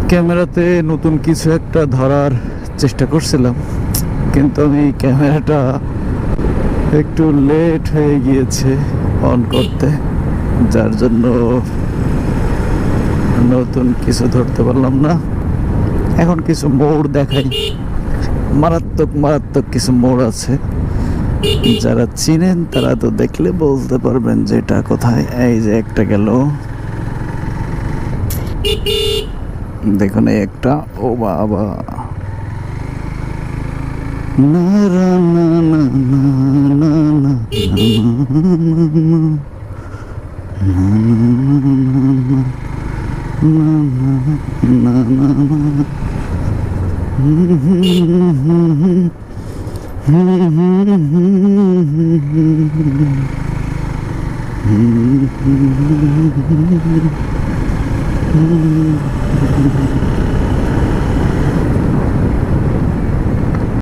ক্যামেরাতে নতুন কিছু একটা ধরার চেষ্টা করছিলাম, কিন্তু আমি ক্যামেরাটা একটু লেট হয়ে গিয়েছে অন করতে, যার জন্য নতুন কিছু ধরতে পারলাম না। এখন কিছু মোড় দেখাই, মারাত্মক মারাত্মক কিছু মোড় আছে, যারা চিনেন তারা তো দেখলে বলতে পারবেন যে এটা কোথায়। এই যে একটা গেল, দেখুন এই একটা। ও বাবা, না না না না না না না না না